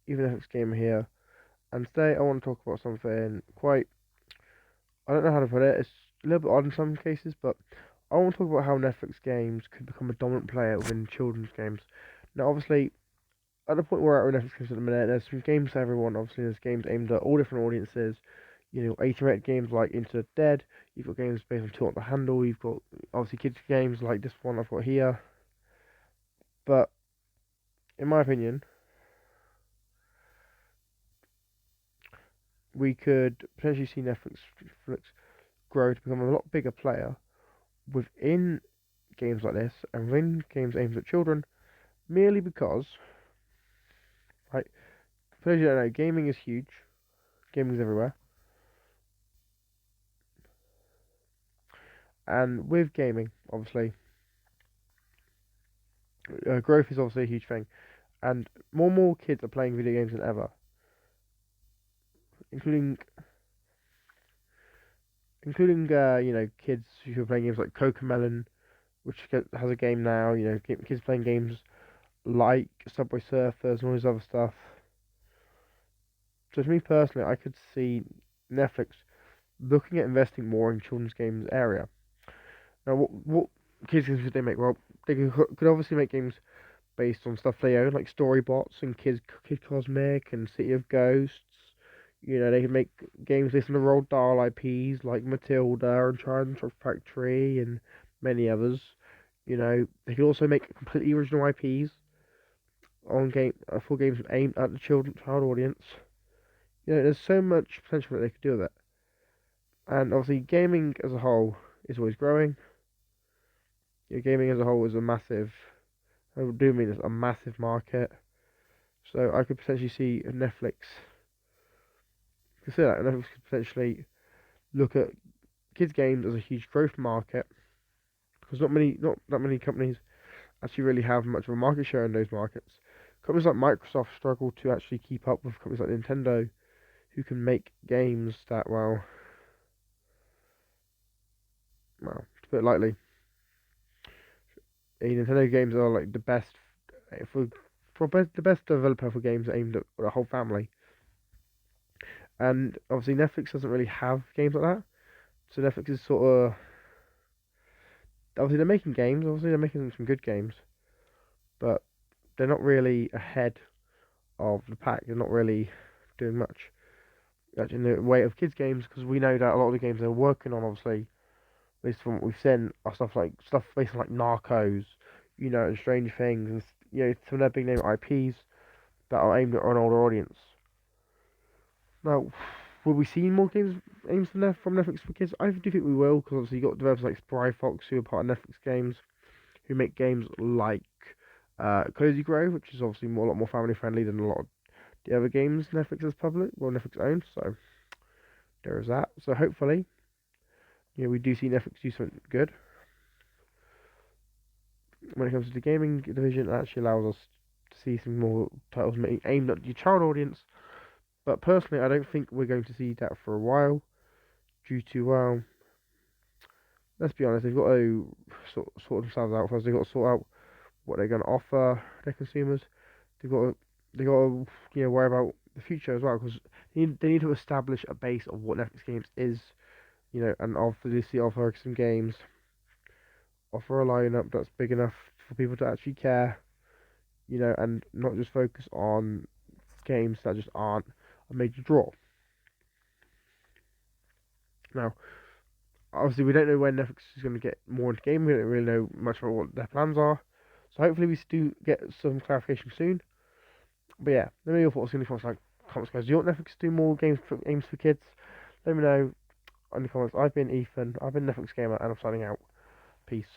even Netflix Gamer here, and today I want to talk about something quite, I don't know how to put it, it's a little bit odd in some cases, but I want to talk about how Netflix games could become a dominant player within children's games. Now, obviously, at the point we're at with Netflix games at the minute, there's some games for everyone. Obviously, there's games aimed at all different audiences. 18-rated games like Into the Dead. You've got games based on Two on the Handle. You've got obviously kids games like this one I've got here. But in my opinion, we could potentially see Netflix grow to become a lot bigger player within games like this and within games aimed at children, merely because, right? For those who don't know, gaming is huge. Gaming is everywhere, and with gaming, obviously, growth is obviously a huge thing, and more kids are playing video games than ever, including kids who are playing games like Cocomelon, which has a game now. Kids playing games like Subway Surfers and all this other stuff. So to me personally, I could see Netflix looking at investing more in children's games area. Now, what kids games could they make? Well, they could obviously make games based on stuff they own, like Storybots and Kid Cosmic and City of Ghosts. They could make games based on the Roald Dahl IPs like Matilda and Charlie and the Chocolate Factory and many others. They could also make completely original IPs on for games aimed at the child audience. There's so much potential that they could do with it. And obviously, gaming as a whole is always growing. Gaming as a whole is a massive, I do mean it's a massive market. So I could potentially see Netflix consider that, and Netflix could potentially look at kids games as a huge growth market because not that many companies actually really have much of a market share in those markets. Companies like Microsoft struggle to actually keep up with companies like Nintendo, who can make games that, to put it lightly, Nintendo games are like the best the best developer for games aimed at the whole family. And obviously Netflix doesn't really have games like that. So Netflix is sort of, obviously they're making games. Obviously they're making some good games, but they're not really ahead of the pack. They're not really doing much in the way of kids games, because we know that a lot of the games they're working on, obviously, at least from what we've seen, are stuff based on like Narcos, and Strange Things, and some of their big name IPs that are aimed at an older audience. Now, will we see more games aimed from Netflix for kids? I do think we will, because obviously you got developers like Spry Fox who are part of Netflix games, who make games like Cozy Grove, which is obviously a lot more family friendly than a lot of the other games Netflix owns. So there is that. So hopefully, we do see Netflix do something good when it comes to the gaming division. It actually allows us to see some more titles aimed at your child audience. But personally, I don't think we're going to see that for a while, due to, well, let's be honest, they've got to sort themselves out first. They've got to sort out what they're going to offer their consumers. They've got to, worry about the future as well, because they need to establish a base of what Netflix Games is, and obviously offer some games, offer a lineup that's big enough for people to actually care, and not just focus on games that just aren't a major draw. Now, obviously, we don't know when Netflix is going to get more into gaming. We don't really know much about what their plans are. So hopefully, we do get some clarification soon. But yeah, let me know your thoughts in the comments, guys. Do you want Netflix to do more games for kids? Let me know in the comments. I've been Ethan. I've been Netflix Gamer, and I'm signing out. Peace.